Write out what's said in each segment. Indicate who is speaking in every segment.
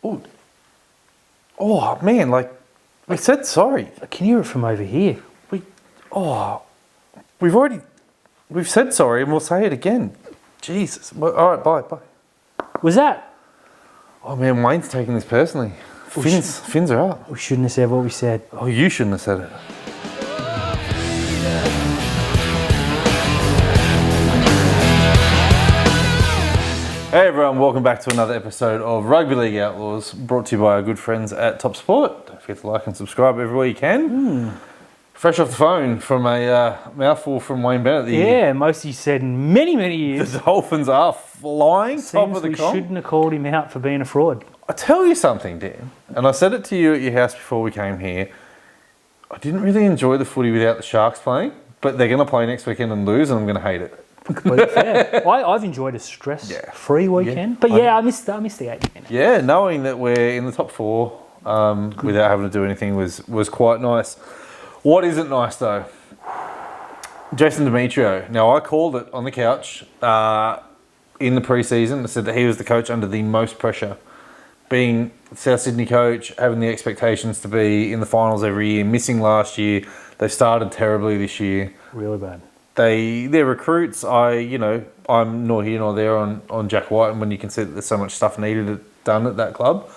Speaker 1: Oh, man, like, we said sorry.
Speaker 2: I can hear it from over here.
Speaker 1: We've said sorry and we'll say it again. Jesus. Well, all right, bye.
Speaker 2: Was that?
Speaker 1: Oh, man, Wayne's taking this personally. Fins are up.
Speaker 2: We shouldn't have said what we said.
Speaker 1: Oh, you shouldn't have said it. Hey everyone, welcome back to another episode of Rugby League Outlaws, brought to you by our good friends at Top Sport. Don't forget to like and subscribe everywhere you can. Fresh off the phone from a mouthful from Wayne Bennett.
Speaker 2: Most he said in many, many years.
Speaker 1: The Dolphins are flying top of the comp.
Speaker 2: We shouldn't have called him out for being a fraud.
Speaker 1: I tell you something, Dan, and I said it to you at your house before we came here. I didn't really enjoy the footy without the Sharks playing, but they're going to play next weekend and lose, and I'm going to hate it.
Speaker 2: Completely fair. I've enjoyed a stress-free weekend, but I missed the 8 minutes.
Speaker 1: Yeah, knowing that we're in the top four without having to do anything was quite nice. What isn't nice though? Jason Demetriou. Now I called it on the couch in the pre-season. I said that he was the coach under the most pressure. Being South Sydney coach, having the expectations to be in the finals every year, missing last year. They started terribly this year.
Speaker 2: Really bad.
Speaker 1: Their recruits, I'm nor here nor there on Jack White, and when you consider there's so much stuff needed done at that club.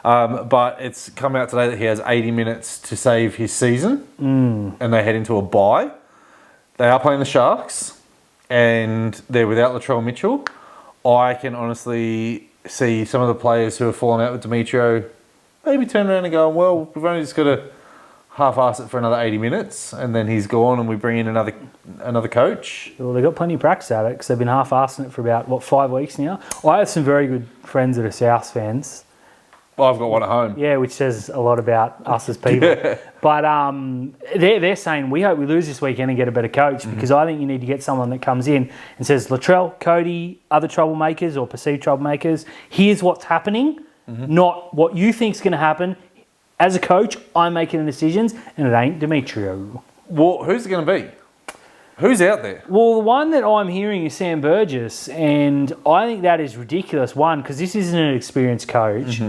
Speaker 1: But it's come out today that he has 80 minutes to save his season, and they head into a bye. They are playing the Sharks, and they're without Latrell Mitchell. I can honestly see some of the players who have fallen out with Demetriou maybe turn around and go, well, we've only just got to half-ass it for another 80 minutes, and then he's gone, and we bring in another coach.
Speaker 2: Well, they've got plenty of practice at it because they've been half-assing it for about, 5 weeks now. I have some very good friends that are South fans.
Speaker 1: Well, I've got one at home.
Speaker 2: Yeah, which says a lot about us as people. But they're saying, we hope we lose this weekend and get a better coach, because I think you need to get someone that comes in and says, Latrell, Cody, other troublemakers or perceived troublemakers, here's what's happening, not what you think's going to happen. As a coach, I'm making the decisions, and it ain't Demetriou.
Speaker 1: Well, who's it going to be? Who's out there?
Speaker 2: Well, the one that I'm hearing is Sam Burgess, and I think that is ridiculous. One, because this isn't an experienced coach.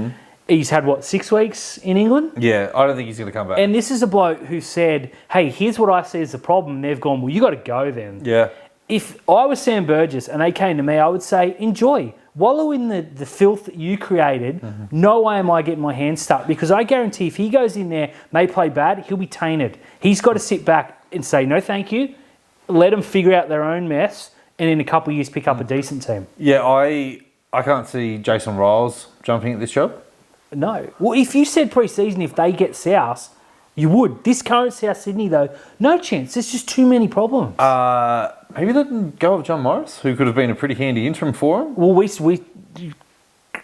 Speaker 2: He's had, 6 weeks in England?
Speaker 1: Yeah, I don't think he's going to come back.
Speaker 2: And this is a bloke who said, hey, here's what I see as the problem. And they've gone, well, you got to go then.
Speaker 1: Yeah.
Speaker 2: If I was Sam Burgess and they came to me, I would say, enjoy. Wallow in the filth that you created. No way am I getting my hands stuck, because I guarantee if he goes in there, may play bad, he'll be tainted. He's got to sit back and say, no, thank you. Let them figure out their own mess, and in a couple of years pick up a decent team.
Speaker 1: Yeah, I can't see Jason Riles jumping at this job.
Speaker 2: No. Well, if you said pre-season, if they get South, you would. This current South Sydney, though, no chance. There's just too many problems.
Speaker 1: Maybe let them go with John Morris, who could have been a pretty handy interim for him.
Speaker 2: Well,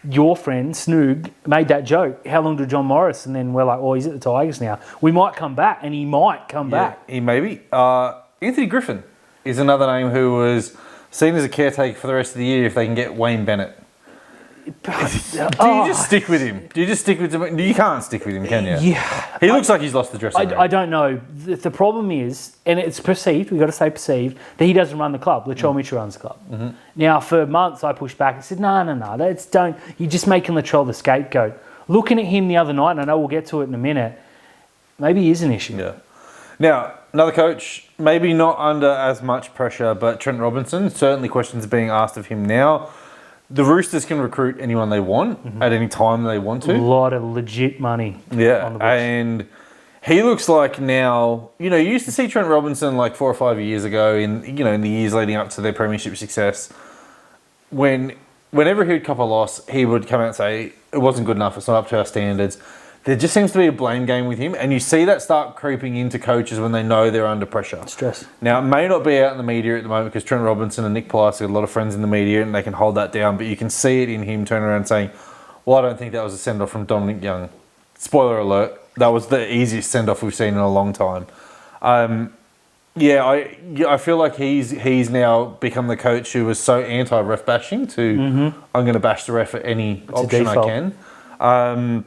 Speaker 2: your friend, Snoog, made that joke. How long did John Morris? And then we're like, oh, he's at the Tigers now. We might come back, and he might come back.
Speaker 1: He maybe. Anthony Griffin is another name who was seen as a caretaker for the rest of the year if they can get Wayne Bennett. Do you just stick with him? Do you just stick with him? You can't stick with him, can you?
Speaker 2: Yeah.
Speaker 1: He looks like he's lost the dressing room.
Speaker 2: I don't know. The problem is, and it's perceived, we've got to say perceived, that he doesn't run the club. Latrell Mitchell runs the club. Now, for months, I pushed back and said, no. You're just making Latrell the scapegoat. Looking at him the other night, and I know we'll get to it in a minute, maybe he is an issue.
Speaker 1: Yeah. Now, another coach, maybe not under as much pressure, but Trent Robinson, certainly questions are being asked of him now. The Roosters can recruit anyone they want at any time they want to.
Speaker 2: A lot of legit money on the books.
Speaker 1: And he looks like now, you used to see Trent Robinson like 4 or 5 years ago in the years leading up to their premiership success. Whenever he'd cop a loss, he would come out and say, it wasn't good enough, it's not up to our standards. There just seems to be a blame game with him, and you see that start creeping into coaches when they know they're under pressure.
Speaker 2: Stress.
Speaker 1: Now, it may not be out in the media at the moment because Trent Robinson and Nick Price have a lot of friends in the media and they can hold that down, but you can see it in him turning around saying, well, I don't think that was a send-off from Dominic Young. Spoiler alert, that was the easiest send-off we've seen in a long time. I feel like he's now become the coach who was so anti-ref bashing to I'm going to bash the ref at any option I can.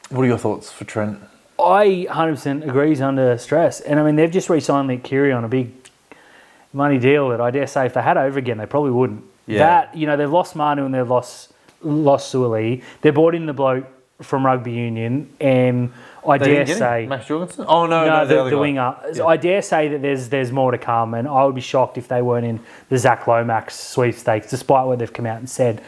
Speaker 1: What are your thoughts for Trent?
Speaker 2: I 100% agree he's under stress. And, I mean, they've just re-signed Nick Keary on a big money deal that I dare say if they had over again, they probably wouldn't.
Speaker 1: Yeah.
Speaker 2: They've lost Manu and they've lost lost Suoli. They brought in the bloke from rugby union, and I dare say
Speaker 1: Max Jorgensen. Oh no,
Speaker 2: the winger. Yeah. I dare say that there's more to come, and I would be shocked if they weren't in the Zach Lomax sweepstakes, despite what they've come out and said.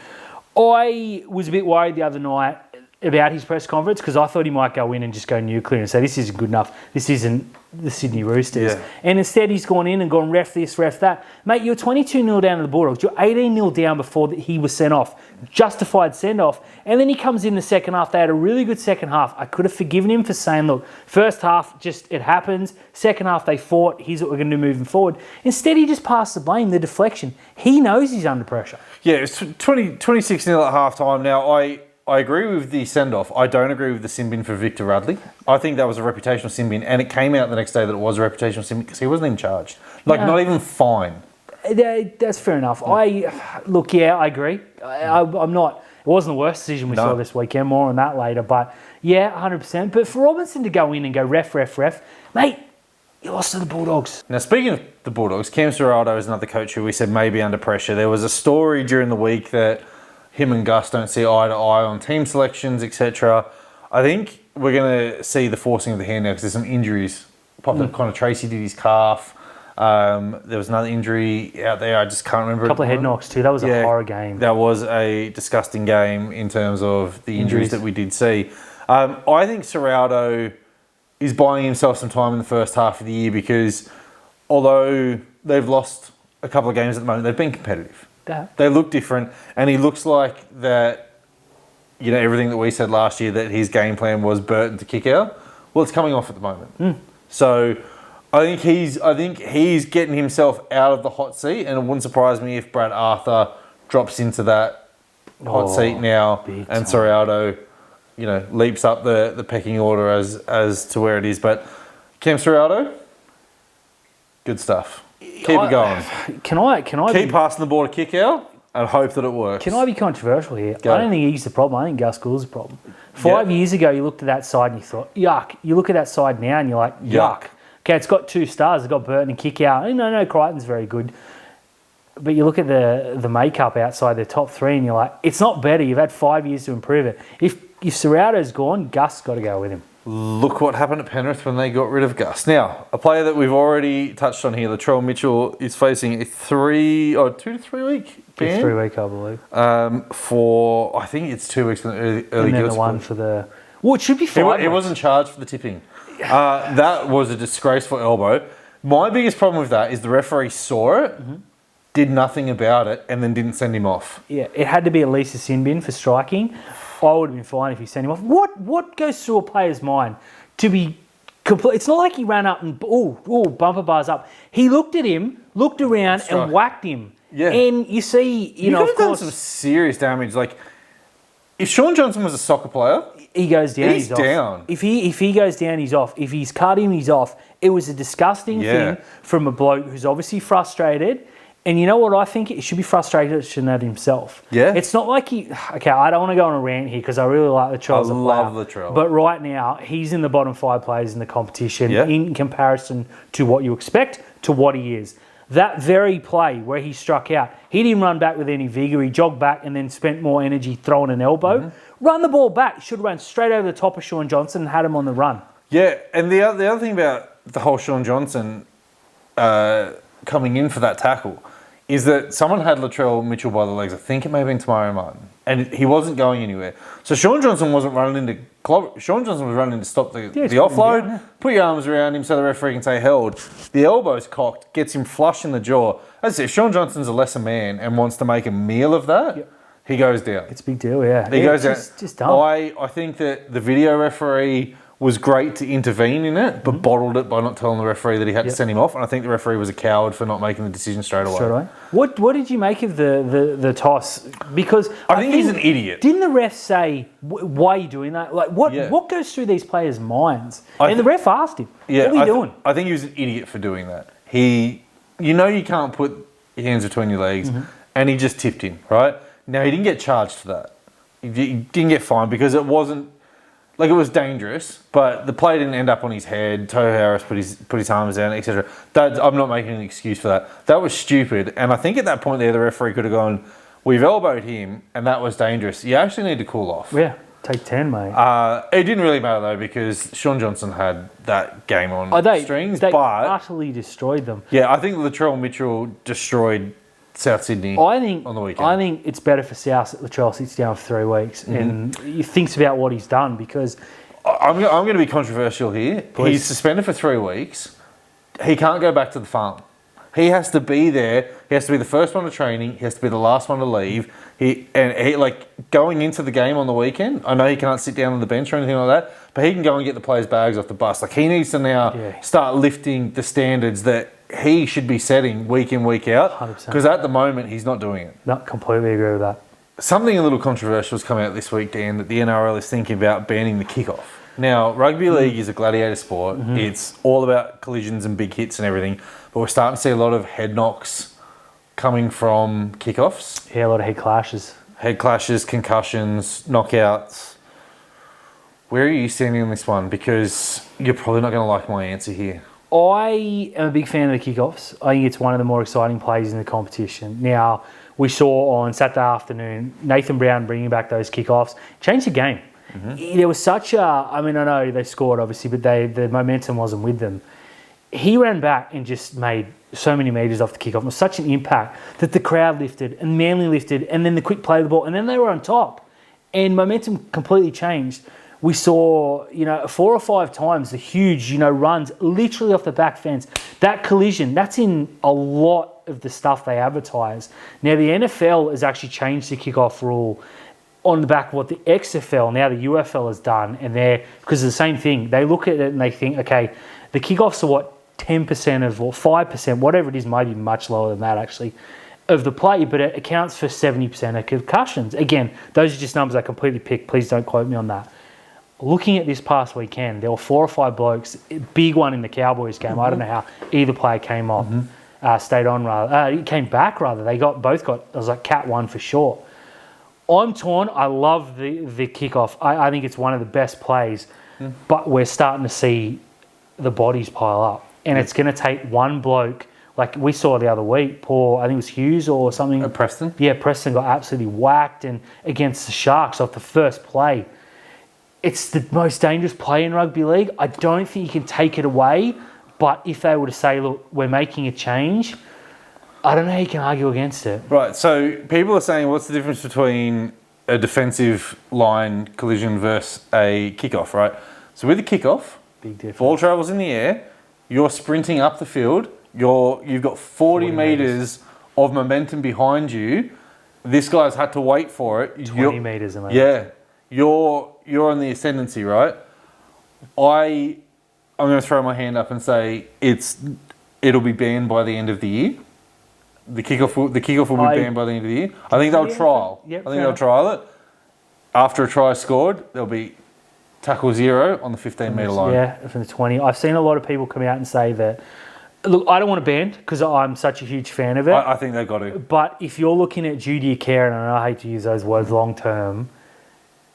Speaker 2: I was a bit worried the other night about his press conference because I thought he might go in and just go nuclear and say this isn't good enough. This isn't the Sydney Roosters.
Speaker 1: Yeah.
Speaker 2: And instead he's gone in and gone ref this, ref that. Mate, you're 22-0 down to the Bulldogs. You're 18-0 down before he was sent off. Justified send-off. And then he comes in the second half. They had a really good second half. I could have forgiven him for saying, look, first half, just it happens. Second half, they fought. Here's what we're going to do moving forward. Instead, he just passed the blame, the deflection. He knows he's under pressure.
Speaker 1: Yeah, it's 26-0 at half-time. Now, I agree with the send-off. I don't agree with the sin bin for Victor Radley. I think that was a reputational sin bin, and it came out the next day that it was a reputational sin bin because he wasn't even charged. Not even fined.
Speaker 2: That's fair enough. I agree. I'm not. It wasn't the worst decision we saw this weekend. More on that later. But yeah, 100%. But for Robinson to go in and go ref, mate, you lost to the Bulldogs.
Speaker 1: Now, speaking of the Bulldogs, Cam Serraldo is another coach who we said may be under pressure. There was a story during the week that him and Gus don't see eye to eye on team selections, etc. I think we're going to see the forcing of the hand now because there's some injuries popped up. Connor Tracy did his calf. There was another injury out there. I just can't remember.
Speaker 2: A couple of head knocks too. That was a horror game.
Speaker 1: That was a disgusting game in terms of the injuries that we did see. I think Serraldo is buying himself some time in the first half of the year because although they've lost a couple of games at the moment, they've been competitive. They look different, and he looks like that. You know, everything that we said last year that his game plan was Burton to kick out. Well, it's coming off at the moment. So I think he's getting himself out of the hot seat, and it wouldn't surprise me if Brad Arthur drops into that hot seat now, and Serraldo, leaps up the pecking order as to where it is. But Cam Serraldo, good stuff. Keep it going.
Speaker 2: Can I
Speaker 1: keep passing the ball to kick out and hope that it works?
Speaker 2: Can I be controversial here? I don't think he's the problem. I think Gus Gould's the problem. 5 years ago, you looked at that side and you thought, yuck. You look at that side now and you're like, yuck. Okay, it's got 2 stars. It's got Burton and kick out. No, Crichton's very good. But you look at the makeup outside the top 3 and you're like, it's not better. You've had 5 years to improve it. If Serraldo's gone, Gus got to go with him.
Speaker 1: Look what happened at Penrith when they got rid of Gus. Now, a player that we've already touched on here, Latrell Mitchell, is facing a 2 to 3 week ban.
Speaker 2: 3 week, I believe.
Speaker 1: For, I think it's 2 weeks from the early
Speaker 2: and then the one for the... Well, it should be 5
Speaker 1: He wasn't charged for the tipping. That was a disgraceful elbow. My biggest problem with that is the referee saw it, did nothing about it, and then didn't send him off.
Speaker 2: Yeah, it had to be at least a sin bin for striking. I would have been fine if he sent him off. What goes through a player's mind to be complete? It's not like he ran up and bumper bars up. He looked at him, looked around, and whacked him. Yeah, and you see,
Speaker 1: you could have done some serious damage. Like if Sean Johnson was a soccer player,
Speaker 2: he goes down.
Speaker 1: He's down.
Speaker 2: Off. If he goes down, he's off. If he's cut him, he's off. It was a disgusting thing from a bloke who's obviously frustrated. And you know what I think? It should be frustrated at himself. Yeah. It's not like he... Okay, I don't want to go on a rant here because I really like Latrell as a player. I love Latrell. But right now, he's in the bottom 5 players in the competition in comparison to what you expect to what he is. That very play where he struck out, he didn't run back with any vigour. He jogged back and then spent more energy throwing an elbow. Run the ball back. Should have run straight over the top of Sean Johnson and had him on the run. Yeah, and the other thing about the whole Sean Johnson coming in for that tackle is that someone had Latrell Mitchell by the legs. I think it may have been Tamari Martin. And he wasn't going anywhere. So Sean Johnson wasn't running into... Sean Johnson was running to stop the offload, put your arms around him so the referee can say held. The elbow's cocked, gets him flush in the jaw. As I say, if Sean Johnson's a lesser man and wants to make a meal of that, he goes down. It's a big deal, He goes down. Just dumb. I think that the video referee was great to intervene in it, but bottled it by not telling the referee that he had to send him off. And I think the referee was a coward for not making the decision straight away. What did you make of the toss? Because I think he's an idiot. Didn't the ref say, why are you doing that? Like, what goes through these players' minds? And the ref asked him, what are you doing? I think he was an idiot for doing that. You can't put your hands between your legs, and he just tipped him, right? Now, he didn't get charged for that. He didn't get fined because it wasn't... Like, it was dangerous, but the play didn't end up on his head. Tohu Harris put his arms down, etc. I'm not making an excuse for that. That was stupid. And I think at that point there, the referee could have gone,
Speaker 1: We've elbowed him, and that was dangerous. You actually need to cool off.
Speaker 2: Yeah, take 10, mate.
Speaker 1: It didn't really matter, though, because Sean Johnson had that game on strings.
Speaker 2: They
Speaker 1: but
Speaker 2: utterly destroyed them.
Speaker 1: yeah, I think Latrell Mitchell destroyed South Sydney on the weekend.
Speaker 2: I think it's better for South that Latrell sits down for 3 weeks and he thinks about what he's done, because...
Speaker 1: I'm going to be controversial here.
Speaker 2: Please.
Speaker 1: He's suspended for 3 weeks. He can't go back to the farm. He has to be there. He has to be the first one to training. He has to be the last one to leave. He going into the game on the weekend. I know he can't sit down on the bench or anything like that, but he can go and get the players' bags off the bus. Like, he needs to now start lifting the standards that he should be setting week in, week out.
Speaker 2: 100%.
Speaker 1: Because at the moment he's not doing it.
Speaker 2: No, completely agree with that.
Speaker 1: Something a little controversial has come out this week, Dan, that the NRL is thinking about banning the kickoff. Now, rugby league is a gladiator sport. It's all about collisions and big hits and everything. But we're starting to see a lot of head knocks coming from kickoffs.
Speaker 2: Yeah, a lot of head clashes.
Speaker 1: Head clashes, concussions, knockouts. Where are you standing on this one? Because you're probably not going to like my answer here.
Speaker 2: I am a big fan of the kickoffs. I think it's one of the more exciting plays in the competition. Now, we saw on Saturday afternoon, Nathan Brown bringing back those kickoffs, changed the game. There was such a... I mean, I know they scored, obviously, but the momentum wasn't with them. He ran back and just made so many metres off the kickoff. It was such an impact that the crowd lifted and Manly lifted, and then the quick play of the ball, and then they were on top. And momentum completely changed. We saw, 4 or 5 times the huge, runs literally off the back fence. That collision, that's in a lot of the stuff they advertise. Now, the NFL has actually changed the kickoff rule on the back of what the XFL, now the UFL, has done. And because it's the same thing. They look at it and they think, okay, the kickoffs are 10% of, or 5%, whatever it is, maybe much lower than that actually, of the play, but it accounts for 70% of concussions. Again, those are just numbers I completely picked. Please don't quote me on that. Looking at this past weekend, there were 4 or 5 blokes, big one in the Cowboys game. I don't know how either player came off, stayed on rather. He came back rather. They both got, it was like cat 1 for sure. I'm torn. I love the kickoff. I think it's one of the best plays, but we're starting to see the bodies pile up. And it's going to take one bloke, like we saw the other week, I think it was Hughes or something.
Speaker 1: Preston?
Speaker 2: Yeah, Preston got absolutely whacked and against the Sharks off the first play. It's the most dangerous play in rugby league. I don't think you can take it away, but if they were to say, look, we're making a change, I don't know how you can argue against it.
Speaker 1: Right, so people are saying, what's the difference between a defensive line collision versus a kickoff, right? So with a kickoff,
Speaker 2: big difference.
Speaker 1: Ball travels in the air, you're sprinting up the field, you've got 40 metres of momentum behind you. This guy's had to wait for it.
Speaker 2: 20 metres.
Speaker 1: Yeah, you're on the ascendancy, right? I'm going to throw my hand up and say it'll be banned by the end of the year. The kickoff will be banned by the end of the year. I think they'll trial.
Speaker 2: Yep,
Speaker 1: I think they'll trial it. After a try scored, there'll be tackle 0 on the 15-metre line.
Speaker 2: Yeah, from the 20. I've seen a lot of people come out and say that, look, I don't want to ban because I'm such a huge fan of it.
Speaker 1: I think they've got to.
Speaker 2: But if you're looking at duty of care, and I hate to use those words long term,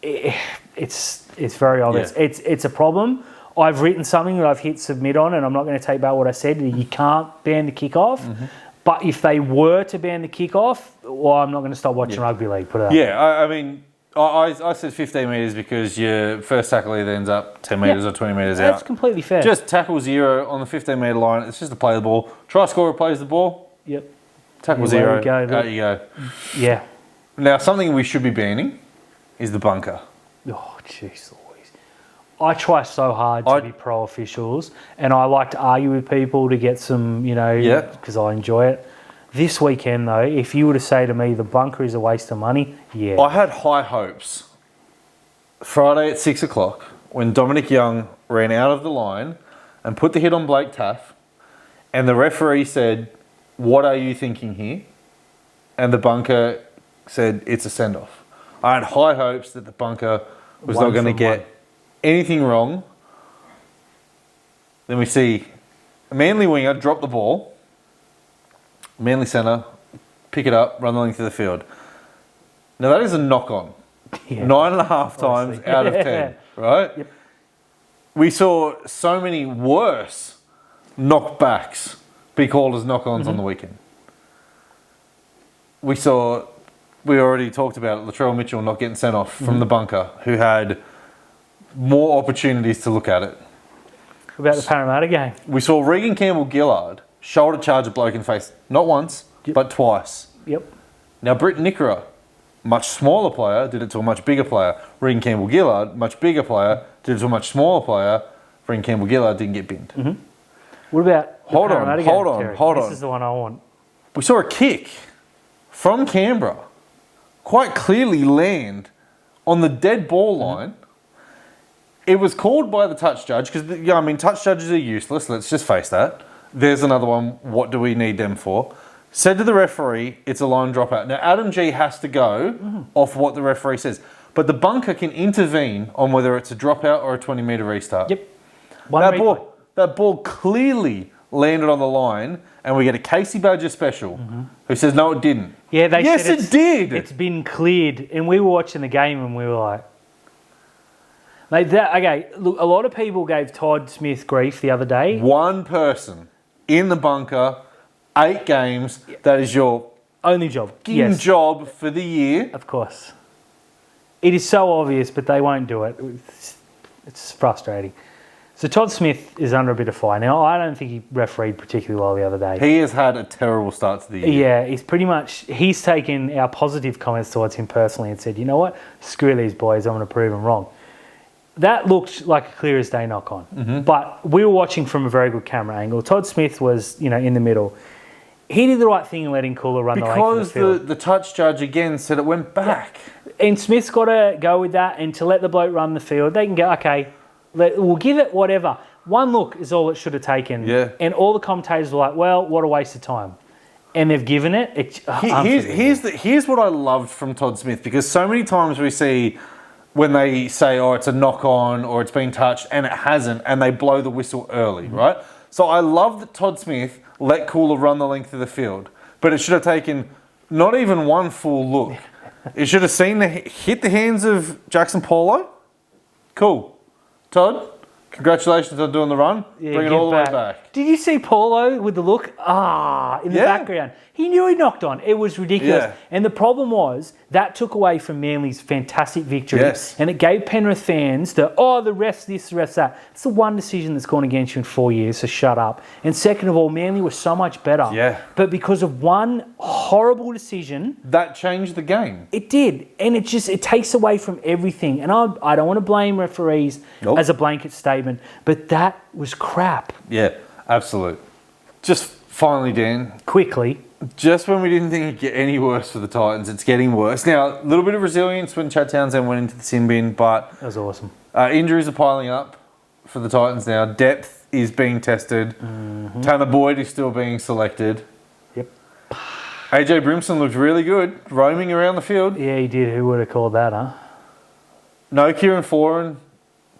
Speaker 2: it's very obvious.
Speaker 1: Yeah.
Speaker 2: It's a problem. I've written something that I've hit submit on, and I'm not going to take back what I said. You can't ban the kickoff. But if they were to ban the kickoff, well, I'm not going to stop watching rugby league. Put it that way.
Speaker 1: Yeah, I mean, I said 15 metres because your first tackle either ends up 10 metres or 20 metres out.
Speaker 2: That's completely fair.
Speaker 1: Just tackle 0 on the 15-metre line. It's just to play the ball. Try scorer plays the ball.
Speaker 2: Yep.
Speaker 1: Tackle 0. Out you go.
Speaker 2: Yeah.
Speaker 1: Now, something we should be banning is the bunker.
Speaker 2: Oh, jeez Louise. I try so hard to be pro officials, and I like to argue with people to get some, because I enjoy it. This weekend, though, if you were to say to me the bunker is a waste of money, yeah.
Speaker 1: I had high hopes. Friday at 6 o'clock, when Dominic Young ran out of the line and put the hit on Blake Taff, and the referee said, "What are you thinking here?" And the bunker said, "It's a send-off." I had high hopes that the bunker was not going to get anything wrong. Then we see a Manly winger drop the ball. Manly centre, pick it up, run the length of the field. Now that is a knock-on. 9.5 times out of 10, right?
Speaker 2: Yep.
Speaker 1: We saw so many worse knockbacks be called as knock-ons on the weekend. We saw we already talked about it, Latrell Mitchell not getting sent off from the bunker, who had more opportunities to look at it.
Speaker 2: What about the Parramatta game?
Speaker 1: We saw Regan Campbell-Gillard shoulder charge a bloke in the face, not once, but twice.
Speaker 2: Yep.
Speaker 1: Now, Britt Nickera, much smaller player, did it to a much bigger player. Regan Campbell-Gillard, much bigger player, did it to a much smaller player. Regan Campbell-Gillard didn't get binned.
Speaker 2: Mm-hmm. What about the Parramatta game, Terry?
Speaker 1: Hold on.
Speaker 2: This is the one I want.
Speaker 1: We saw a kick from Canberra quite clearly land on the dead ball line. It was called by the touch judge because, touch judges are useless. Let's just face that. There's another one. What do we need them for? Said to the referee, it's a line dropout. Now, Adam G has to go off what the referee says. But the bunker can intervene on whether it's a dropout or a 20-metre restart.
Speaker 2: Yep.
Speaker 1: That ball clearly landed on the line, and we get a Casey Badger special who says, no, it didn't.
Speaker 2: Yeah, they
Speaker 1: yes,
Speaker 2: said
Speaker 1: it did.
Speaker 2: It's been cleared. And we were watching the game and we were like that. Okay, look, a lot of people gave Todd Smith grief the other day.
Speaker 1: One person in the bunker, 8 games, that is your
Speaker 2: only job.
Speaker 1: job for the year.
Speaker 2: Of course. It is so obvious, but they won't do it. It's frustrating. So Todd Smith is under a bit of fire. Now, I don't think he refereed particularly well the other day.
Speaker 1: He has had a terrible start to the year.
Speaker 2: Yeah, he's taken our positive comments towards him personally and said, you know what, screw these boys, I'm going to prove them wrong. That looked like a clear as day knock on. But we were watching from a very good camera angle. Todd Smith was, in the middle. He did the right thing in letting Cooler run the length of the field.
Speaker 1: Because the touch judge again said it went back.
Speaker 2: Yeah. And Smith's got to go with that, and to let the bloke run the field, they can go, okay, we'll give it whatever. One look is all it should have taken.
Speaker 1: Yeah.
Speaker 2: And all the commentators were like, well, what a waste of time. And they've given it.
Speaker 1: Here's what I loved from Todd Smith, because so many times we see when they say, oh, it's a knock-on or it's been touched, and it hasn't, and they blow the whistle early, right? So I love that Todd Smith let Cooler run the length of the field, but it should have taken not even one full look. It should have seen hit the hands of Jackson Paulo. Cool. Todd, congratulations on doing the run. Bring it all the way back.
Speaker 2: Did you see Paulo with the look? In the background. He knew he knocked on. It was ridiculous.
Speaker 1: Yeah.
Speaker 2: And the problem was that took away from Manly's fantastic victory.
Speaker 1: Yes.
Speaker 2: And it gave Penrith fans the refs this, the refs that. It's the one decision that's gone against you in 4 years, so shut up. And second of all, Manly was so much better.
Speaker 1: Yeah.
Speaker 2: But because of one horrible decision...
Speaker 1: That changed the game.
Speaker 2: It did. And it takes away from everything. And I don't want to blame referees as a blanket statement, but that was crap.
Speaker 1: Yeah, absolute. Just finally, Dan.
Speaker 2: Quickly.
Speaker 1: Just when we didn't think it'd get any worse for the Titans, it's getting worse. Now, a little bit of resilience when Chad Townsend went into the sin bin, but...
Speaker 2: That was awesome.
Speaker 1: Injuries are piling up for the Titans now. Depth is being tested. Tanner Boyd is still being selected.
Speaker 2: Yep.
Speaker 1: AJ Brimson looked really good, roaming around the field.
Speaker 2: Yeah, he did. Who would have called that, huh?
Speaker 1: No Kieran Foran,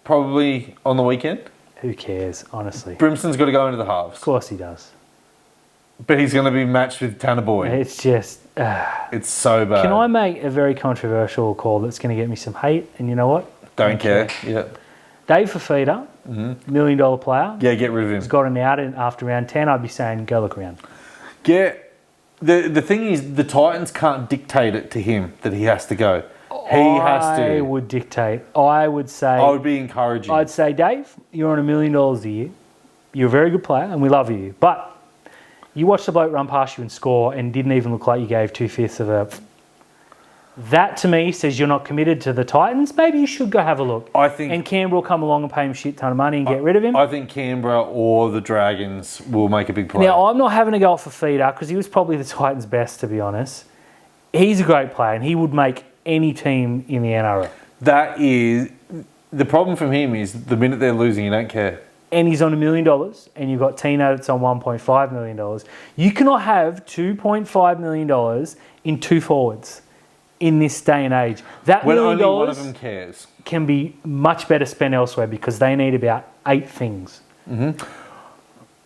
Speaker 1: probably on the weekend.
Speaker 2: Who cares, honestly?
Speaker 1: Brimson's got to go into the halves.
Speaker 2: Of course he does.
Speaker 1: But he's going to be matched with Tanner Boyd.
Speaker 2: It's just...
Speaker 1: it's so bad.
Speaker 2: Can I make a very controversial call that's going to get me some hate? And you know what?
Speaker 1: Don't care. Yeah.
Speaker 2: Dave Fafita, $1 million player.
Speaker 1: Yeah, get rid of him.
Speaker 2: Has gotten out after round 10. I'd be saying, go look around.
Speaker 1: Yeah. The thing is, the Titans can't dictate it to him that he has to go. He has to.
Speaker 2: I would dictate. I would say...
Speaker 1: I would be encouraging.
Speaker 2: I'd say, Dave, you're on $1 million a year. You're a very good player and we love you. But you watched the bloke run past you and score and didn't even look like you gave 2/5 of a... That, to me, says you're not committed to the Titans. Maybe you should go have a look. And Canberra will come along and pay him a shit ton of money and get rid of him.
Speaker 1: I think Canberra or the Dragons will make a big play.
Speaker 2: Now, I'm not having a go off for Fafita because he was probably the Titans' best, to be honest. He's a great player and he would make any team in the NRL.
Speaker 1: That is... The problem from him is the minute they're losing, you don't care.
Speaker 2: And he's on $1 million, and you've got Tino that's on $1.5 million. You cannot have $2.5 million in 2 forwards in this day and age. That $1 million
Speaker 1: only one of them cares.
Speaker 2: Can be much better spent elsewhere because they need about 8 things.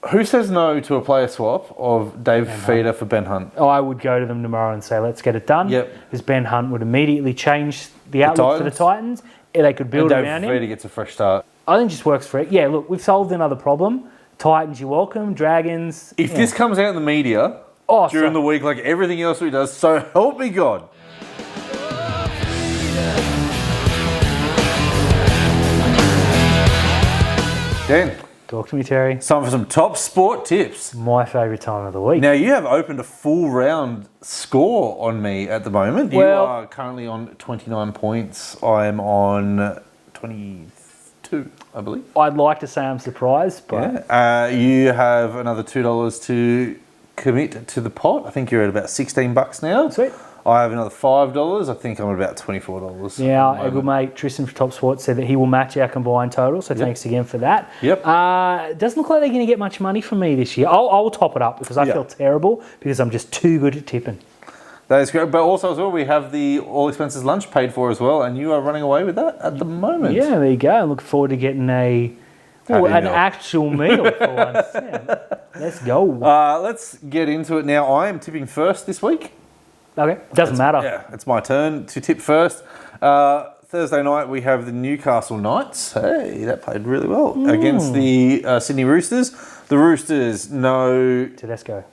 Speaker 1: Who says no to a player swap of Dave Fafita for Ben Hunt?
Speaker 2: I would go to them tomorrow and say, let's get it done.
Speaker 1: Yep.
Speaker 2: Because Ben Hunt would immediately change the outlook for the Titans. They could build around him.
Speaker 1: Dave Fafita gets a fresh start.
Speaker 2: I think it just works for it. Yeah, look, we've solved another problem. Titans, you're welcome. Dragons.
Speaker 1: If this comes out in the media during the week like everything else he does, so help me God. Dan,
Speaker 2: Talk to me, Terry.
Speaker 1: it's time for some top sport tips.
Speaker 2: My favourite time of the week.
Speaker 1: Now, you have opened a full round score on me at the moment. You
Speaker 2: Well-
Speaker 1: are currently on 29 points. I am on 22, I believe.
Speaker 2: I'd like to say I'm surprised, but
Speaker 1: Yeah. You have another $2 to commit to the pot. I think you're at about $16 now.
Speaker 2: sweet.
Speaker 1: I have another $5. I think I'm at about $24.
Speaker 2: Now,
Speaker 1: at the
Speaker 2: our good
Speaker 1: moment.
Speaker 2: mate Tristan from Top Sport said that he will match our combined total, so thanks again for that.
Speaker 1: Yep.
Speaker 2: It doesn't look like they're going to get much money from me this year. I'll top it up because I feel terrible because I'm just too good at tipping.
Speaker 1: That is great. But also as well, we have the all expenses lunch paid for as well, and you are running away with that at the moment.
Speaker 2: Yeah, there you go. I'm looking forward to getting an
Speaker 1: meal.
Speaker 2: actual meal for once. Yeah. Let's go.
Speaker 1: Let's get into it now. I am tipping first this week.
Speaker 2: Okay, doesn't matter.
Speaker 1: Yeah, it's my turn to tip first. Thursday night, we have the Newcastle Knights. Hey, that played really well against the Sydney Roosters. The Roosters, no
Speaker 2: Tedesco.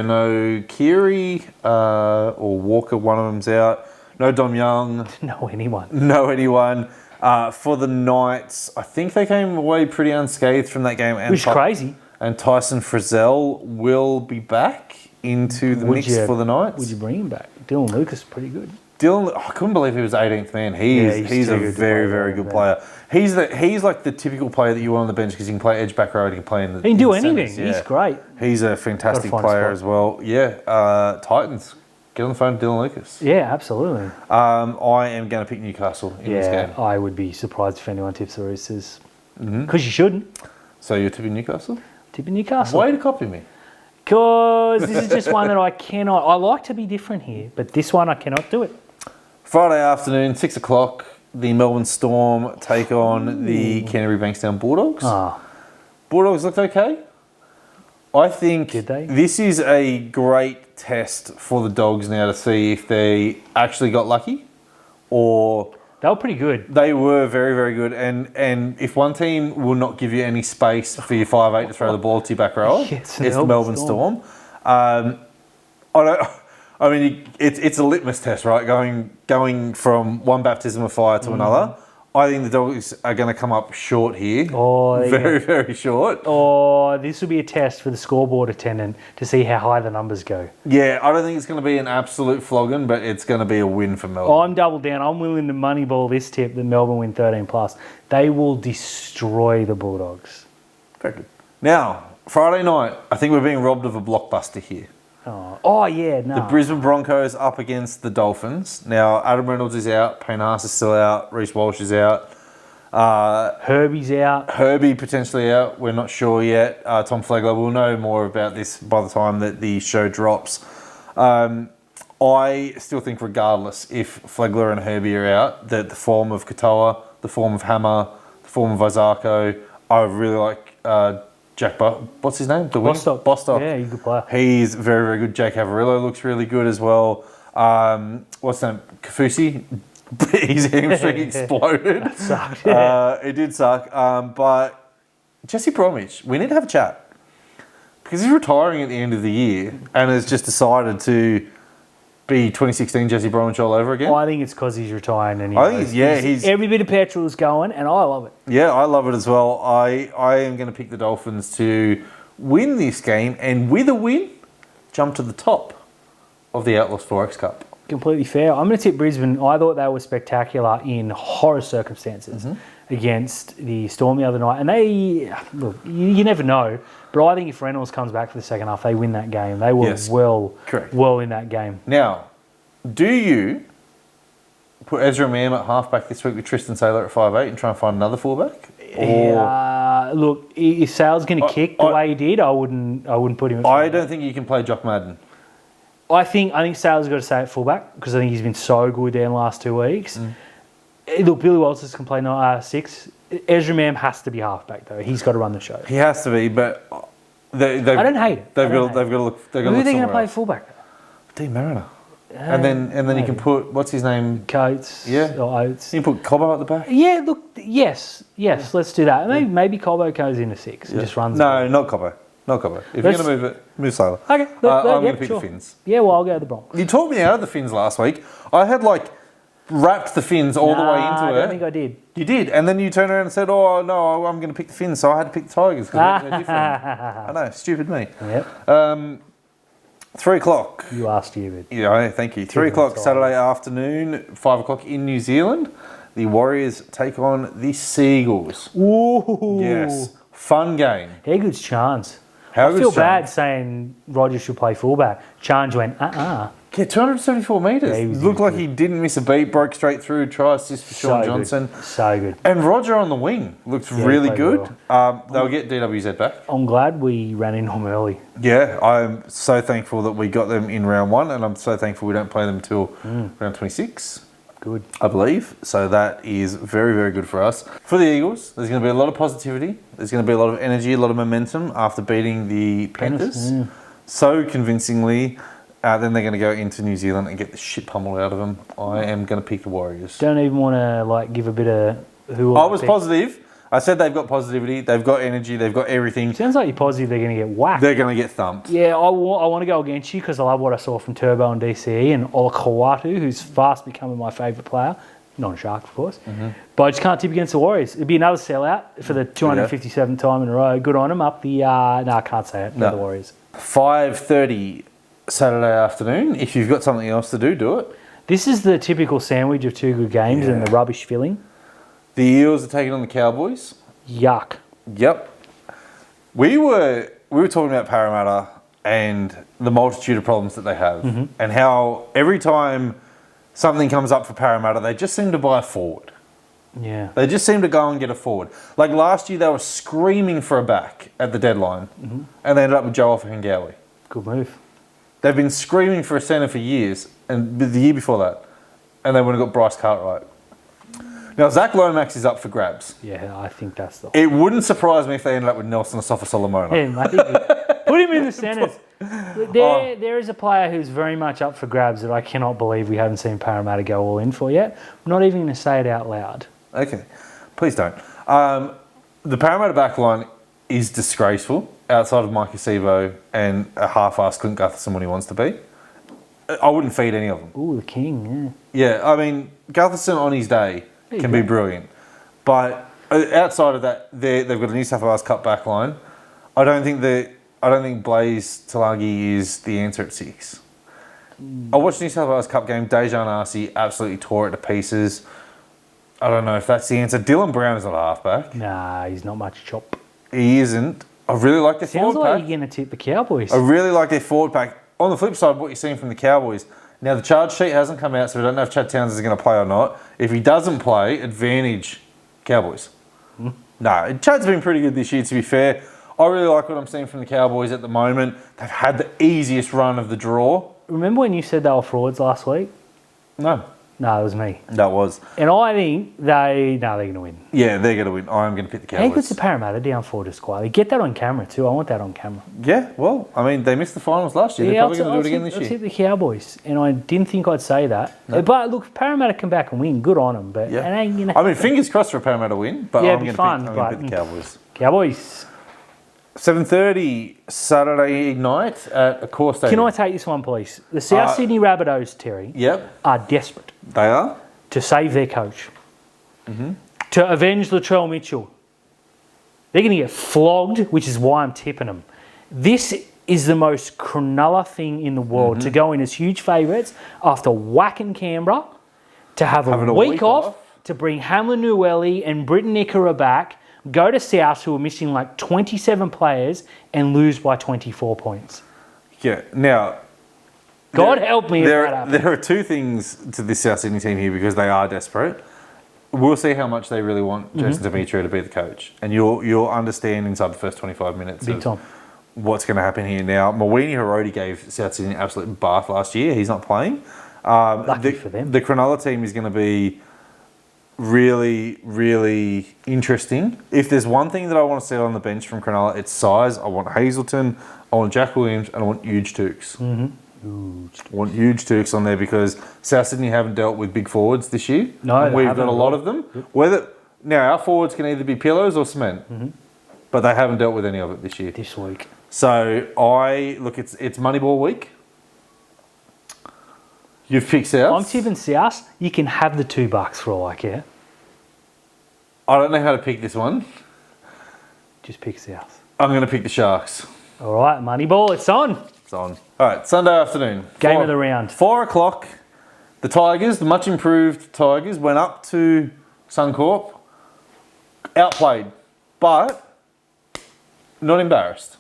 Speaker 1: no Keary or Walker, one of them's out. No Dom Young.
Speaker 2: No anyone.
Speaker 1: No anyone. For the Knights, I think they came away pretty unscathed from that game.
Speaker 2: Which is crazy.
Speaker 1: And Tyson Frizzell will be back into the mix for the Knights.
Speaker 2: Would you bring him back? Dylan Lucas is pretty good.
Speaker 1: Dylan, I couldn't believe he was 18th man. He's a very, very good player. He's like the typical player that you want on the bench because he can play edge back row and he can play in the
Speaker 2: He can do
Speaker 1: in the
Speaker 2: anything.
Speaker 1: centres,
Speaker 2: He's great.
Speaker 1: He's a fantastic player as well. Yeah. Titans, get on the phone to Dylan Lucas.
Speaker 2: Yeah, absolutely.
Speaker 1: I am going to pick Newcastle in this game.
Speaker 2: I would be surprised if anyone tips the Roosters. Because you shouldn't.
Speaker 1: So you're tipping Newcastle?
Speaker 2: Tipping Newcastle.
Speaker 1: Way to copy me.
Speaker 2: Because this is just one that I cannot. I like to be different here, but this one I cannot do it.
Speaker 1: Friday afternoon, 6 o'clock, the Melbourne Storm take on the Canterbury Bankstown Bulldogs. Bulldogs looked okay. I think this is a great test for the Dogs now to see if they actually got lucky or...
Speaker 2: They were pretty good.
Speaker 1: They were very, very good. And if one team will not give you any space for your 5'8" to throw the ball to your back rower, it's the Melbourne Storm. It's a litmus test, right? Going from one baptism of fire to another. I think the Dogs are going to come up short here. Very, very short.
Speaker 2: This will be a test for the scoreboard attendant to see how high the numbers go.
Speaker 1: Yeah, I don't think it's going to be an absolute flogging, but it's going to be a win for Melbourne.
Speaker 2: I'm double down. I'm willing to moneyball this tip that Melbourne win 13+. They will destroy the Bulldogs.
Speaker 1: Very good. Now, Friday night, I think we're being robbed of a blockbuster here.
Speaker 2: The
Speaker 1: Brisbane Broncos up against the Dolphins. Now, Adam Reynolds is out. Payne Haas is still out. Reece Walsh is out.
Speaker 2: Herbie's out.
Speaker 1: Herbie potentially out. We're not sure yet. Tom Flegler, we'll know more about this by the time that the show drops. I still think regardless if Flegler and Herbie are out, that the form of Katoa, the form of Hammer, the form of Isako, I really like... what's his name? Bostock.
Speaker 2: Yeah, he's a good player.
Speaker 1: He's very, very good. Jake Avarillo looks really good as well. What's his name? Kafusi. His hamstring exploded.
Speaker 2: That sucked. Yeah.
Speaker 1: It did suck. But Jesse Bromwich, we need to have a chat. Because he's retiring at the end of the year and has just decided to be 2016 Jesse Bromwich all over again.
Speaker 2: I think it's because he's retiring. And
Speaker 1: he's
Speaker 2: every bit of petrol is going, and I love it.
Speaker 1: Yeah, I love it as well. I am going to pick the Dolphins to win this game, and with a win, jump to the top of the Outlaws Forex Cup.
Speaker 2: Completely fair. I'm going to tip Brisbane. I thought they were spectacular in horror circumstances against the Storm the other night. And they, look, you never know. But I think if Reynolds comes back for the second half, they win that game. They were well in that game.
Speaker 1: Now, do you put Ezra Mam at halfback this week with Tristan Saylor at 5'8" and try and find another fullback?
Speaker 2: Look, if Sale's going to kick the way he did, I wouldn't put him at fullback.
Speaker 1: I don't think you can play Jock Madden.
Speaker 2: I think Sale's got to stay at fullback because I think he's been so good there in the last 2 weeks. Look, Billy Walters can play 6. Ezra Mam has to be halfback though. He's got to run the show.
Speaker 1: He has to be, but I
Speaker 2: don't hate it.
Speaker 1: They've got to look. Who
Speaker 2: are they going to play fullback?
Speaker 1: Dean Mariner. And then you can put what's his name?
Speaker 2: Coates.
Speaker 1: Yeah.
Speaker 2: Or Oates.
Speaker 1: You can put Cobbo at the back.
Speaker 2: Yeah. Look. Yes. Let's do that. Maybe Cobbo goes into 6 and just runs.
Speaker 1: No, not Cobbo. Not Cobbo. If you're going to move Sailor.
Speaker 2: Okay.
Speaker 1: I'm going to pick the Finns.
Speaker 2: Yeah. Well, I'll go to the Bronx.
Speaker 1: You talked me out of the Finns last week. I had wrapped the fins all the way into
Speaker 2: I
Speaker 1: it.
Speaker 2: don't think I did.
Speaker 1: You did, and then you turned around and said, "Oh no, I'm going to pick the fins," so I had to pick the Tigers because they're different. I know, stupid me.
Speaker 2: Yep.
Speaker 1: 3 o'clock.
Speaker 2: You are stupid.
Speaker 1: Yeah, thank you. 3 o'clock Saturday afternoon, 5 o'clock in New Zealand. The Warriors take on the Seagulls.
Speaker 2: Ooh.
Speaker 1: Yes, fun game.
Speaker 2: How good's Chance?
Speaker 1: How
Speaker 2: I
Speaker 1: good's
Speaker 2: feel
Speaker 1: Chance?
Speaker 2: bad saying Roger should play fullback. Chance went,
Speaker 1: Yeah, 274 metres.
Speaker 2: Yeah, he was
Speaker 1: Looked like
Speaker 2: good.
Speaker 1: he didn't miss a beat, broke straight through, try assist for Sean Johnson.
Speaker 2: Good. So good.
Speaker 1: And Roger on the wing looked really
Speaker 2: played
Speaker 1: good. They'll get DWZ back.
Speaker 2: I'm glad we ran into him early.
Speaker 1: Yeah, I'm so thankful that we got them in round 1, and I'm so thankful we don't play them until round 26.
Speaker 2: Good.
Speaker 1: I believe. So that is very, very good for us. For the Eagles, there's going to be a lot of positivity. There's going to be a lot of energy, a lot of momentum after beating the Panthers. So convincingly. Then they're going to go into New Zealand and get the shit pummeled out of them. I am going to pick the Warriors.
Speaker 2: Don't even want to give a bit of who.
Speaker 1: I was positive. I said they've got positivity, they've got energy, they've got everything.
Speaker 2: Sounds like you're positive they're going to get whacked.
Speaker 1: They're going to get thumped.
Speaker 2: Yeah, I want to go against you because I love what I saw from Turbo and DCE and Ola Kawatu, who's fast becoming my favourite player. Not a Shark, of course. But I just can't tip against the Warriors. It'd be another sellout for the 257th time in a row. Good on them. Up the... no, I can't say it. No, the Warriors.
Speaker 1: 5:30 Saturday afternoon. If you've got something else to do, do it.
Speaker 2: This is the typical sandwich of two good games and the rubbish filling.
Speaker 1: The Eels are taking on the Cowboys.
Speaker 2: Yuck.
Speaker 1: Yep. We were talking about Parramatta and the multitude of problems that they have and how every time something comes up for Parramatta, they just seem to buy a forward.
Speaker 2: Yeah.
Speaker 1: They just seem to go and get a forward. Like last year, they were screaming for a back at the deadline and they ended up with Joe Ofahengawi.
Speaker 2: Good move.
Speaker 1: They've been screaming for a centre for years, and the year before that, and they would have got Bryce Cartwright. Now, Zach Lomax is up for grabs.
Speaker 2: Yeah, I think that's the...
Speaker 1: It wouldn't surprise me if they ended up with Nelson Asafa-Solomona.
Speaker 2: Yeah, mate. Put him in the centres. There is a player who's very much up for grabs that I cannot believe we haven't seen Parramatta go all in for yet. I'm not even going to say it out loud.
Speaker 1: Okay, please don't. The Parramatta backline is disgraceful outside of Mike Acevo and a half-assed Clint Gutherson when he wants to be. I wouldn't feed any of them.
Speaker 2: Ooh, the king,
Speaker 1: Yeah, I mean, Gutherson on his day can be brilliant. But outside of that, they've got a New South Wales Cup backline. I don't think Blaze Talagi is the answer at 6. I watched New South Wales Cup game. Dejan Arce absolutely tore it to pieces. I don't know if that's the answer. Dylan Brown is not a halfback.
Speaker 2: Nah, he's not much chop.
Speaker 1: He isn't. I really like their
Speaker 2: Sounds
Speaker 1: forward
Speaker 2: like
Speaker 1: pack.
Speaker 2: you're going to tip the Cowboys.
Speaker 1: I really like their forward pack. On the flip side, what you're seeing from the Cowboys. Now, the charge sheet hasn't come out, so we don't know if Chad Towns is going to play or not. If he doesn't play, advantage Cowboys. No, Chad's been pretty good this year, to be fair. I really like what I'm seeing from the Cowboys at the moment. They've had the easiest run of the draw.
Speaker 2: Remember when you said they were frauds last week?
Speaker 1: No.
Speaker 2: No, it was me.
Speaker 1: That was.
Speaker 2: And I think they're going to win.
Speaker 1: Yeah, they're going to win. I'm going to pick the
Speaker 2: How
Speaker 1: Cowboys.
Speaker 2: good's the Parramatta down forward just quietly? Get that on camera too. I want that on camera.
Speaker 1: Yeah, well, I mean, they missed the finals last year. They're probably going to do it again this
Speaker 2: I'll
Speaker 1: year.
Speaker 2: tip the Cowboys. And I didn't think I'd say that. No. But look, if Parramatta come back and win, good on them. But
Speaker 1: yeah.
Speaker 2: it ain't gonna
Speaker 1: I mean, fingers crossed for a Parramatta win, but
Speaker 2: yeah,
Speaker 1: I'm going to pick the Cowboys.
Speaker 2: Cowboys.
Speaker 1: 7:30 Saturday night at a core stadium.
Speaker 2: Can I take this one, please? The South Sydney Rabbitohs, Terry, are desperate.
Speaker 1: They are?
Speaker 2: To save their coach. To avenge Latrell Mitchell. They're going to get flogged, which is why I'm tipping them. This is the most Cronulla thing in the world, to go in as huge favourites after whacking Canberra, to have a week off, to bring Hamlin Nueli and Britton Nickera back, go to South, who are missing like 27 players, and lose by 24 points.
Speaker 1: Yeah. Now,
Speaker 2: God help me if that happens.
Speaker 1: There are two things to this South Sydney team here because they are desperate. We'll see how much they really want Jason Demetriou to be the coach. And you'll understand inside the first 25 minutes what's going to happen here. Now, Mawini Hiroti gave South Sydney an absolute bath last year. He's not playing.
Speaker 2: Lucky for them.
Speaker 1: The Cronulla team is going to be really, really interesting. If there's one thing that I want to see on the bench from Cronulla, it's size. I want Hazelton, I want Jack Williams, and I want huge Tukes. I want huge Tukes on there because South Sydney haven't dealt with big forwards this year.
Speaker 2: No,
Speaker 1: and we've got a lot of them. Now, our forwards can either be pillows or cement, but they haven't dealt with any of it this year.
Speaker 2: This week.
Speaker 1: So, it's Moneyball week. You've picked South?
Speaker 2: I'm tipping South. You can have the $2 for all I care.
Speaker 1: I don't know how to pick this one.
Speaker 2: Just pick South.
Speaker 1: I'm going to pick the Sharks.
Speaker 2: All right, Moneyball, it's on.
Speaker 1: It's on. All right, Sunday afternoon.
Speaker 2: Game of the round.
Speaker 1: 4 o'clock. The Tigers, the much improved Tigers, went up to Suncorp. Outplayed, but not embarrassed.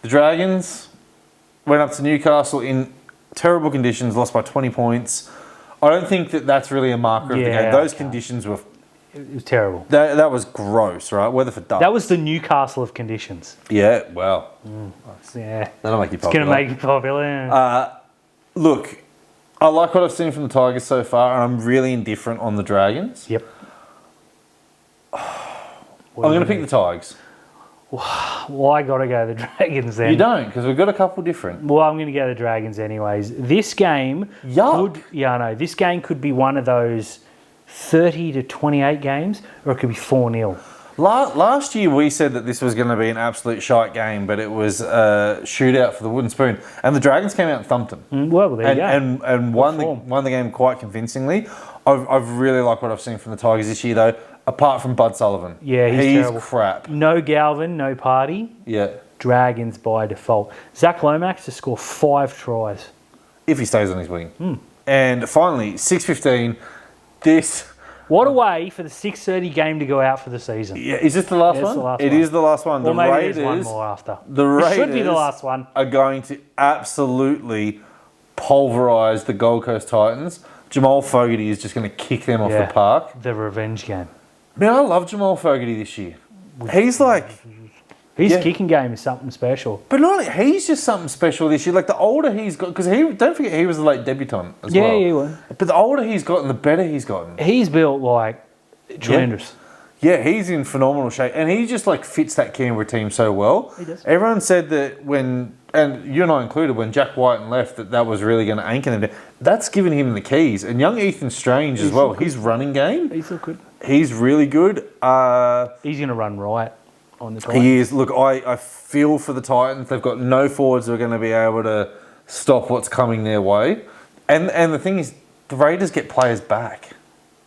Speaker 1: The Dragons went up to Newcastle in terrible conditions, lost by 20 points. I don't think that that's really a marker of the game. Those conditions were...
Speaker 2: It was terrible.
Speaker 1: That was gross, right? Weather for ducks.
Speaker 2: That was the Newcastle of conditions.
Speaker 1: Yeah, well.
Speaker 2: Yeah.
Speaker 1: That'll make you popular.
Speaker 2: It's going to make you popular. Yeah.
Speaker 1: Look, I like what I've seen from the Tigers so far, and I'm really indifferent on the Dragons.
Speaker 2: Yep.
Speaker 1: I'm going to pick the Tigers.
Speaker 2: Well, I got to go the Dragons then.
Speaker 1: You don't, because we've got a couple different.
Speaker 2: Well, I'm going to go the Dragons anyways. This game...
Speaker 1: Yuck.
Speaker 2: I know. This game could be one of those 30 to 28 games, or it could be 4-0.
Speaker 1: Last year we said that this was going to be an absolute shite game, but it was a shootout for the wooden spoon. And the Dragons came out and thumped them.
Speaker 2: Well, there you go.
Speaker 1: And won the game quite convincingly. I've really liked what I've seen from the Tigers this year, though, apart from Bud Sullivan.
Speaker 2: Yeah, he's terrible.
Speaker 1: Crap.
Speaker 2: No Galvin, no Party.
Speaker 1: Yeah.
Speaker 2: Dragons by default. Zach Lomax to score 5 tries.
Speaker 1: If he stays on his wing. And finally, 6:15, this...
Speaker 2: What a way for the 6:30 game to go out for the season.
Speaker 1: Yeah, is this the last one? It is the last one.
Speaker 2: Or maybe there's one more after. It should be the last one.
Speaker 1: Are going to absolutely pulverise the Gold Coast Titans. Jamal Fogarty is just going to kick them off the park.
Speaker 2: The revenge game.
Speaker 1: Man, I love Jamal Fogarty this year. He's like...
Speaker 2: His kicking game is something special.
Speaker 1: But not he's just something special this year. Like the older he's got... Because don't forget he was a late debutant as well.
Speaker 2: Yeah, he was.
Speaker 1: But the older he's gotten, the better he's gotten.
Speaker 2: He's built like tremendous.
Speaker 1: Yeah, he's in phenomenal shape. And he just like fits that Canberra team so well.
Speaker 2: He does.
Speaker 1: Everyone said that when... And you and I included, when Jack Whiten left, that was really going to anchor them down. That's given him the keys. And young Ethan Strange as well. His running game...
Speaker 2: He's so good.
Speaker 1: He's really good.
Speaker 2: He's going to run right on the Titans.
Speaker 1: He is. Look, I feel for the Titans. They've got no forwards who are going to be able to stop what's coming their way. And the thing is, the Raiders get players back.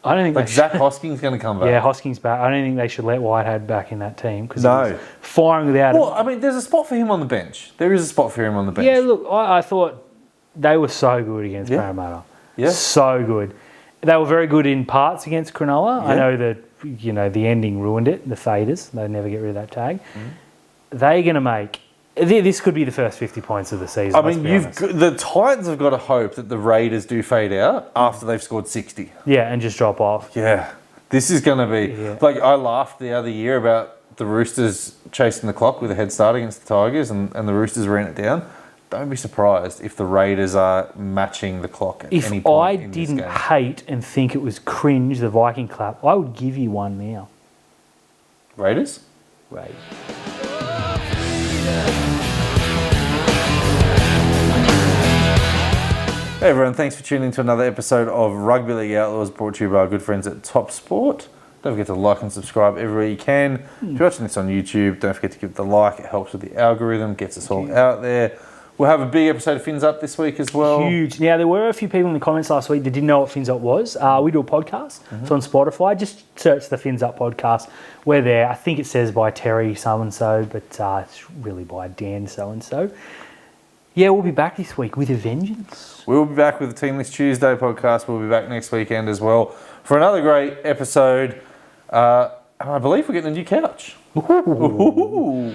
Speaker 2: I don't think
Speaker 1: like Zach Hosking's going to come back.
Speaker 2: Yeah, Hosking's back. I don't think they should let Whitehead back in that team because
Speaker 1: no,
Speaker 2: firing without him.
Speaker 1: Well, I mean, there's a spot for him on the bench. There is a spot for him on the bench.
Speaker 2: Yeah, look, I thought they were so good against Parramatta.
Speaker 1: Yeah,
Speaker 2: so good. They were very good in parts against Cronulla. I know that the ending ruined it. The faders, they never get rid of that tag. They're going to make. This could be the first 50 points of the season.
Speaker 1: I mean, the Titans have got to hope that the Raiders do fade out after they've scored 60.
Speaker 2: Yeah, and just drop off.
Speaker 1: Yeah, this is going to be like I laughed the other year about the Roosters chasing the clock with a head start against the Tigers, and the Roosters ran it down. Don't be surprised if the Raiders are matching the clock at any point in this game.
Speaker 2: If I didn't hate and think it was cringe, the Viking clap, I would give you one now.
Speaker 1: Raiders?
Speaker 2: Raiders.
Speaker 1: Hey everyone, thanks for tuning in to another episode of Rugby League Outlaws, brought to you by our good friends at Top Sport. Don't forget to like and subscribe everywhere you can. If you're watching this on YouTube, don't forget to give it the like. It helps with the algorithm, gets us all out there. We'll have a big episode of Fins Up this week as well.
Speaker 2: Huge. Now, there were a few people in the comments last week that didn't know what Fins Up was. We do a podcast. It's on Spotify. Just search the Fins Up podcast. We're there. I think it says by Terry so-and-so, but it's really by Dan so-and-so. Yeah, we'll be back this week with a vengeance.
Speaker 1: We'll be back with the Team List Tuesday podcast. We'll be back next weekend as well for another great episode. And I believe we're getting a new couch. Ooh.